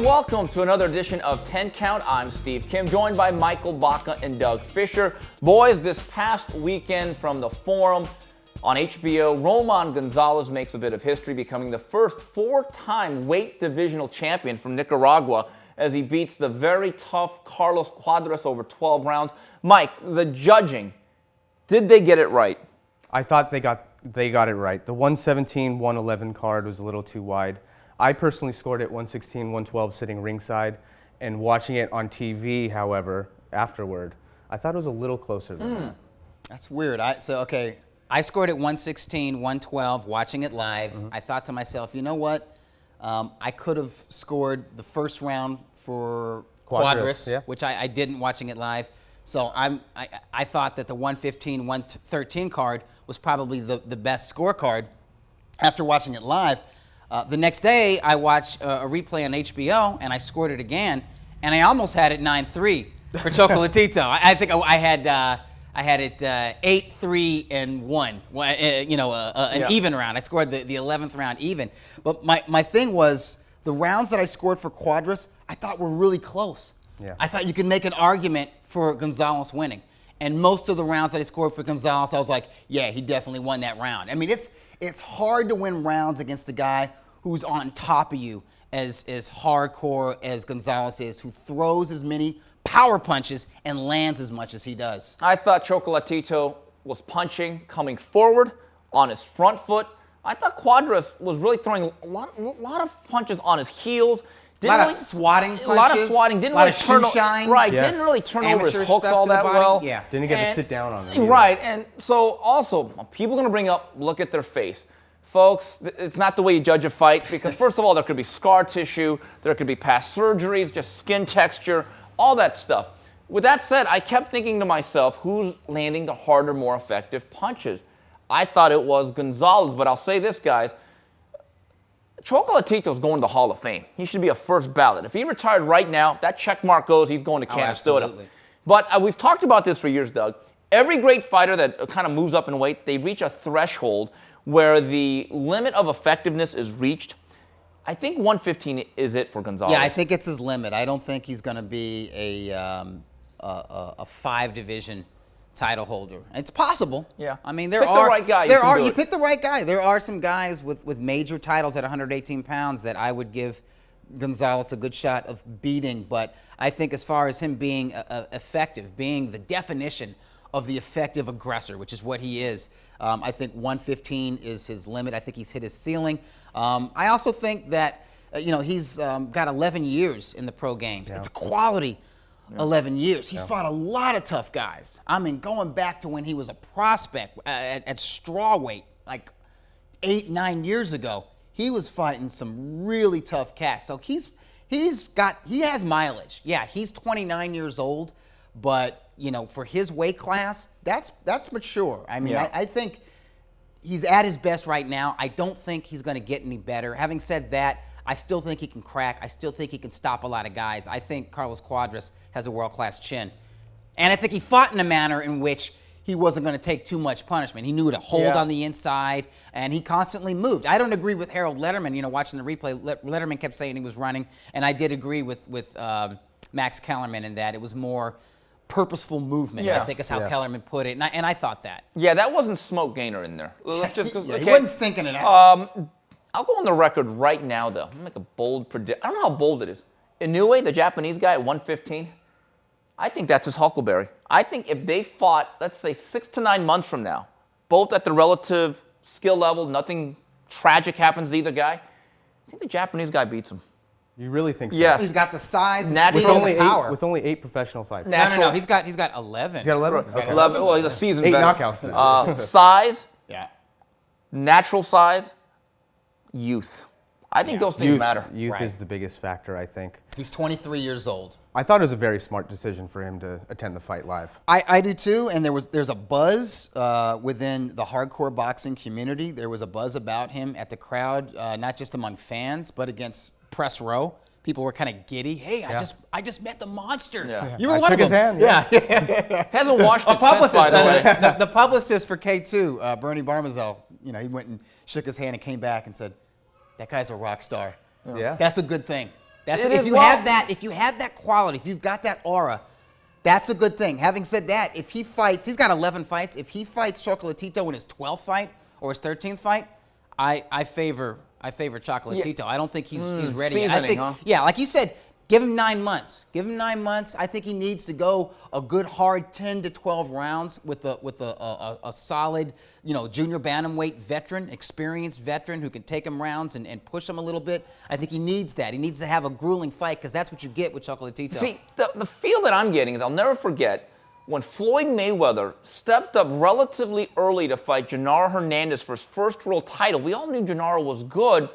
welcome to another edition of 10 Count. I'm Steve Kim, joined by Michael Baca and Doug Fischer. Boys, this past weekend from the Forum on HBO, Roman Gonzalez makes a bit of history, becoming the first four-time weight divisional champion from Nicaragua as he beats the very tough Carlos Cuadras over 12 rounds. Mike, the judging, did they get it right? I thought they got it right. The 117-111 card was a little too wide. I personally scored it 116-112 sitting ringside, and watching it on TV, however, afterward, I thought it was a little closer than that. That's weird. I scored it 116-112 watching it live. I thought to myself, you know what? I could have scored the first round for Cuadras, yeah. which I didn't watching it live. So I thought that the 115-113 card was probably the best scorecard after watching it live. The next day, I watched a replay on HBO, and I scored it again, and I almost had it 9-3 for Chocolatito. I think I had it 8-3 and 1. An even round. I scored the 11th round even. But my thing was the rounds that I scored for Cuadras, I thought were really close. Yeah. I thought you could make an argument for Gonzalez winning. And most of the rounds that I scored for Gonzalez, I was like, yeah, he definitely won that round. I mean, it's hard to win rounds against a guy who's on top of you as hardcore as Gonzalez is, who throws as many power punches and lands as much as he does. I thought Chocolatito was punching, coming forward on his front foot. I thought Cuadras was really throwing a lot of punches on his heels. A lot of swatting punches. A lot of swatting. Didn't really turn shine. Right. Yes. Didn't really turn over Amateur his hooks stuff all to the that body. well. Yeah. Didn't get to sit down on them. Right. And so also, people are going to bring up, look at their face. Folks, it's not the way you judge a fight because, first of all, there could be scar tissue, there could be past surgeries, just skin texture, all that stuff. With that said, I kept thinking to myself, who's landing the harder, more effective punches? I thought it was Gonzalez, but I'll say this, guys. Chocolatito's going to the Hall of Fame. He should be a first ballot. If he retired right now, that check mark goes, he's going to Canastota. Absolutely. But we've talked about this for years, Doug. Every great fighter that kind of moves up in weight, they reach a threshold where the limit of effectiveness is reached. I think 115 is it for Gonzalez. Yeah, I think it's his limit. I don't think he's going to be a 5-division title holder. It's possible. Yeah. I mean, Pick the right guy, You pick the right guy. There are some guys with major titles at 118 pounds that I would give Gonzalez a good shot of beating. But I think as far as him being effective, being the definition of the effective aggressor, which is what he is, I think 115 is his limit. I think he's hit his ceiling. I also think that he's got 11 years in the pro games. Yeah. It's a quality 11 years. He's fought a lot of tough guys. I mean, going back to when he was a prospect at strawweight, like 8-9 years ago, he was fighting some really tough cats. So he has mileage. Yeah, he's 29 years old, but for his weight class, that's mature. I mean, I think he's at his best right now. I don't think he's going to get any better. Having said that, I still think he can crack. I still think he can stop a lot of guys. I think Carlos Cuadras has a world-class chin. And I think he fought in a manner in which he wasn't going to take too much punishment. He knew to hold on the inside, and he constantly moved. I don't agree with Harold Letterman. Watching the replay, Letterman kept saying he was running, and I did agree with Max Kellerman in that. It was more purposeful movement, I think is how Kellerman put it, and I thought that. Yeah, that wasn't Smoke Gainer in there. Let's just, he wasn't stinking it out. I'll go on the record right now, though. I'm going to make a bold prediction. I don't know how bold it is. Inoue, the Japanese guy at 115, I think that's his Huckleberry. I think if they fought, let's say, 6 to 9 months from now, both at the relative skill level, nothing tragic happens to either guy, I think the Japanese guy beats him. You really think so? Yes. He's got the size, the Natural. speed, and the power. With only 8 professional fights. No. He's got 11. He's got 11? Okay. 11. Well, he's a seasoned 8 veteran. knockouts. Size, Yeah. natural size, youth. I think those things matter. Youth Right. is the biggest factor, I think. He's 23 years old. I thought it was a very smart decision for him to attend the fight live. I do too, and there's a buzz within the hardcore boxing community. There was a buzz about him at the crowd, not just among fans, but against press row. People were kind of giddy. Hey, I just met the monster. Yeah. You were I one shook of them. his hand. Hasn't washed it A publicist, since, by the way. the publicist for K2, Bernie Barmazel, he went and shook his hand and came back and said, "That guy's a rock star." Yeah. That's a good thing. If you have that quality, if you've got that aura, that's a good thing. Having said that, if he fights, he's got 11 fights. If he fights Chocolatito in his 12th fight or his 13th fight, I favor Chocolatito. I don't think he's ready. I think, like you said, give him 9 months. Give him 9 months. I think he needs to go a good hard 10 to 12 rounds with a solid, junior bantamweight veteran, experienced veteran who can take him rounds and push him a little bit. I think he needs that. He needs to have a grueling fight because that's what you get with Chocolatito. See, the feel that I'm getting is I'll never forget when Floyd Mayweather stepped up relatively early to fight Genaro Hernandez for his first world title. We all knew Genaro was good,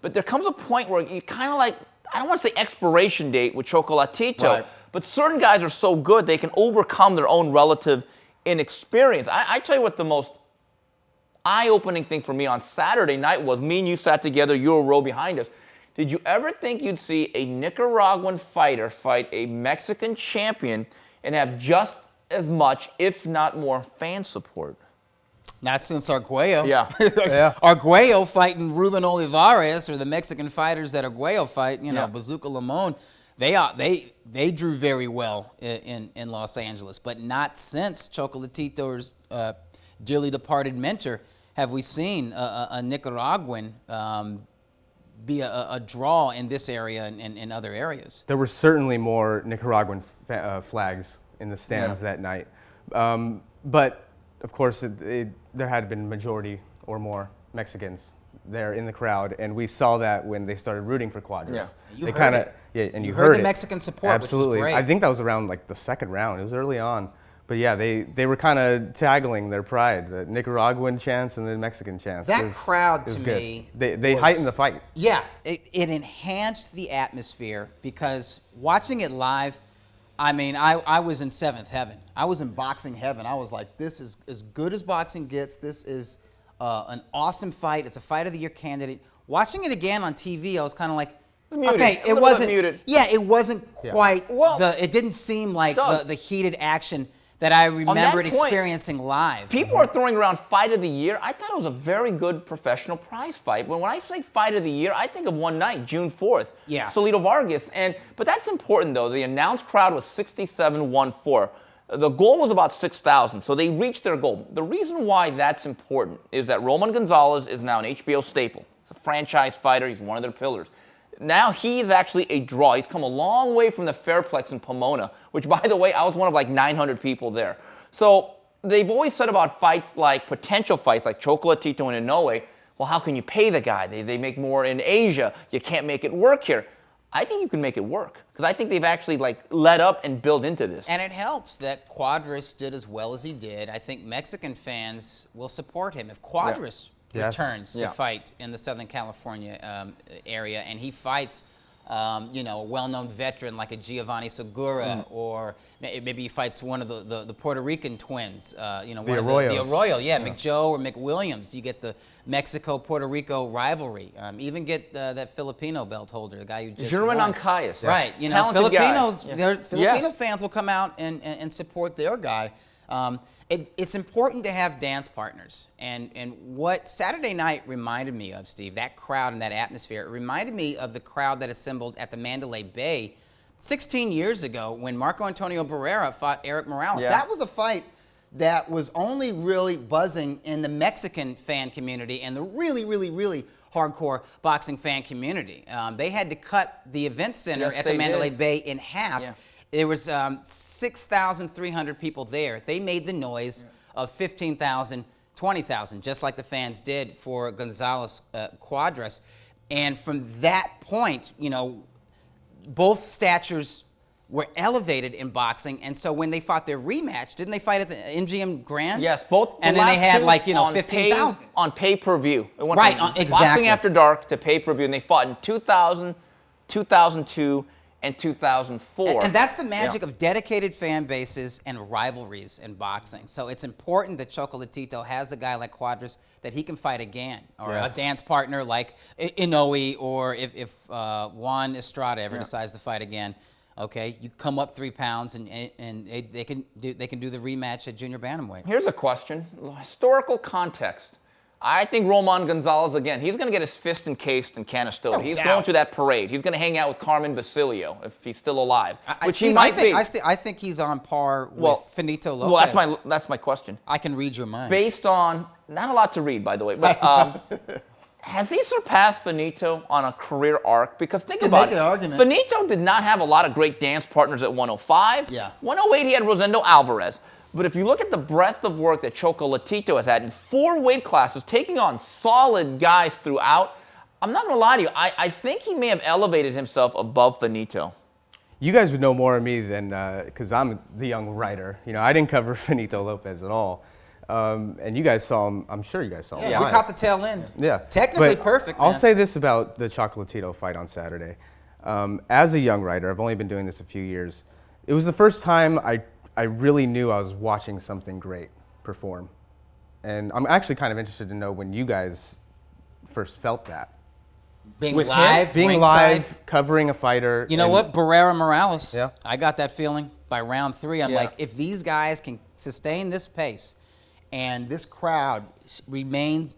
but there comes a point where you kind of like, I don't want to say expiration date with Chocolatito, right, but certain guys are so good they can overcome their own relative inexperience. I tell you what the most eye-opening thing for me on Saturday night was, me and you sat together, you were a row behind us. Did you ever think you'd see a Nicaraguan fighter fight a Mexican champion and have just as much, if not more, fan support? Not since Arguello. Yeah. Arguello fighting Ruben Olivares, or the Mexican fighters that Arguello fight, Bazooka Limon, they drew very well in Los Angeles. But not since Chocolatito's dearly departed mentor have we seen a Nicaraguan be a draw in this area and in other areas. There were certainly more Nicaraguan flags in the stands that night. But of course, there had been majority or more Mexicans there in the crowd, and we saw that when they started rooting for Cuadras. Yeah, you heard it. Yeah, and you heard the it. Mexican support, absolutely. Which was great. I think that was around like the second round. It was early on, but yeah, they were kind of taggling their pride, the Nicaraguan chants and the Mexican chants. That crowd to me, they heightened the fight. Yeah, it enhanced the atmosphere because watching it live. I mean, I was in seventh heaven. I was in boxing heaven. I was like, this is as good as boxing gets. This is an awesome fight. It's a fight of the year candidate. Watching it again on TV, I was kind of like, okay, it wasn't muted. Yeah, it wasn't quite it didn't seem like the heated action that I remembered experiencing live. People are throwing around fight of the year. I thought it was a very good professional prize fight. When I say fight of the year, I think of one night, June 4th. Yeah. Solito Vargas. But that's important, though. The announced crowd was 67-14. The goal was about 6,000, so they reached their goal. The reason why that's important is that Roman Gonzalez is now an HBO staple. He's a franchise fighter. He's one of their pillars. Now he's actually a draw. He's come a long way from the Fairplex in Pomona, which, by the way, I was one of like 900 people there. So they've always said about fights like potential fights like Chocolatito and Inoue, well, how can you pay the guy? They make more in Asia. You can't make it work here. I think you can make it work because I think they've actually like led up and built into this. And it helps that Cuadras did as well as he did. I think Mexican fans will support him. If Cuadras returns to fight in the Southern California area, and he fights, a well-known veteran like a Giovanni Segura, or maybe he fights one of the Puerto Rican twins, the Arroyo, McJoe or McWilliams. You get the Mexico-Puerto Rico rivalry. Even get that Filipino belt holder, the guy who just German won. Ancayas. Right. Filipino fans will come out and support their guy. It's important to have dance partners. And what Saturday night reminded me of, Steve, that crowd and that atmosphere, it reminded me of the crowd that assembled at the Mandalay Bay 16 years ago when Marco Antonio Barrera fought Eric Morales. Yeah. That was a fight that was only really buzzing in the Mexican fan community and the really, really, really hardcore boxing fan community. They had to cut the event center at the Mandalay Bay in half. Yeah. There was 6,300 people there. They made the noise of 15,000, 20,000, just like the fans did for Gonzalez Cuadras. And from that point, both statures were elevated in boxing. And so when they fought their rematch, didn't they fight at the MGM Grand? Yes, both. And then they had 15,000 on pay-per-view. It went from exactly. Boxing After Dark to pay-per-view, and they fought in 2000, 2002. And 2004. And that's the magic of dedicated fan bases and rivalries in boxing. So it's important that Chocolatito has a guy like Cuadras that he can fight again, or a dance partner like Inoue, or if Juan Estrada ever decides to fight again. Okay, you come up 3 pounds, and they can do the rematch at junior bantamweight. Here's a question: historical context. I think Roman Gonzalez, again, he's going to get his fist encased in Canastota. No He's doubt. going to that parade. He's going to hang out with Carmen Basilio if he's still alive, which Steve, he might be. I think he's on par with Finito Lopez. Well, that's my question. I can read your mind. Based on, not a lot to read, by the way, but has he surpassed Finito on a career arc? Because think about make it. an argument. Finito did not have a lot of great dance partners at 105. Yeah. 108, he had Rosendo Alvarez. But if you look at the breadth of work that Chocolatito has had in 4 weight classes, taking on solid guys throughout, I'm not going to lie to you, I think he may have elevated himself above Finito. You guys would know more of me than, because I'm the young writer. You know, I didn't cover Finito Lopez at all. And you guys saw him, I'm sure you guys saw him. Yeah, we caught the tail end. Yeah. Technically But perfect, I'll man. say this about the Chocolatito fight on Saturday. As a young writer, I've only been doing this a few years. It was the first time I really knew I was watching something great perform. And I'm actually kind of interested to know when you guys first felt that. Being With him? live, Being ringside. live, covering a fighter. You know and- what? Barrera Morales. Yeah. I got that feeling by round 3. I'm Yeah. like, if these guys can sustain this pace and this crowd remains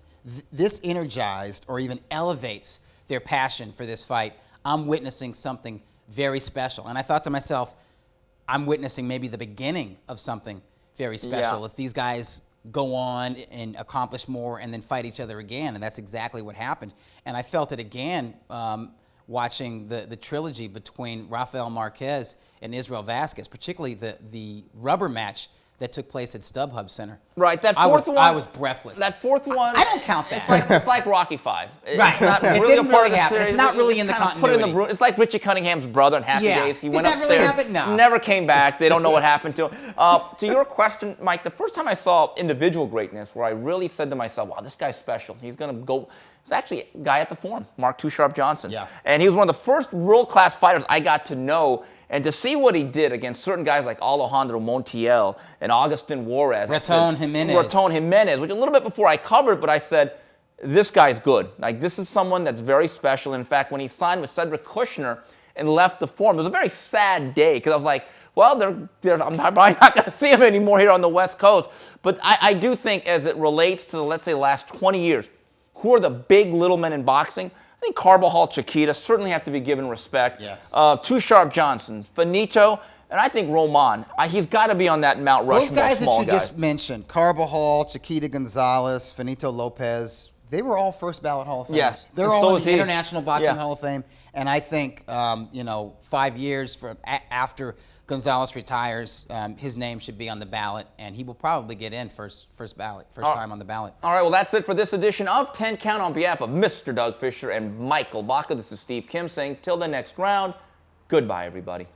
this energized or even elevates their passion for this fight, I'm witnessing something very special. And I thought to myself, I'm witnessing maybe the beginning of something very special Yeah. if these guys go on and accomplish more and then fight each other again. And that's exactly what happened. And I felt it again watching the trilogy between Rafael Marquez and Israel Vasquez, particularly the rubber match that took place at StubHub Center. Right, that I fourth was, one. I was breathless. That fourth one. I don't count that. It's like Rocky V. It's Right. not It really didn't a part really of the happen. It's series. not really in the kinda put it continuity. it's like Richie Cunningham's brother in Happy Yeah. Days. He Did went that really upstairs, happen? No. never came back. They don't know what happened to him. To your question, Mike, the first time I saw individual greatness where I really said to myself, wow, this guy's special. He's going to go. It's actually a guy at the Forum, Mark Too Sharp Johnson. Yeah. And he was one of the first world-class fighters I got to know. And to see what he did against certain guys like Alejandro Montiel and Augustin Juarez. Raton Jimenez. Raton Jimenez, which a little bit before I covered, but I said, this guy's good. Like, this is someone that's very special. In fact, when he signed with Cedric Kushner and left the Forum, it was a very sad day because I was like, well, I'm probably not going to see him anymore here on the West Coast. But I do think as it relates to, let's say, the last 20 years, who are the big little men in boxing? I think Carbajal, Chiquita certainly have to be given respect. Yes. Too Sharp Johnson, Finito, and I think Roman. He's got to be on that Mount Rushmore. Those guys that small you guys. just mentioned, Carbajal, Chiquita Gonzalez, Finito Lopez, they were all first ballot Hall of Famers. Yes, They're and all so in is the he. International Boxing Yeah. Hall of Fame. And I think, 5 years after Gonzalez retires, his name should be on the ballot, and he will probably get in first ballot, first time on the ballot. All right, well, that's it for this edition of 10 Count on behalf of Mr. Doug Fischer and Michael Baca. This is Steve Kim saying till the next round, goodbye, everybody.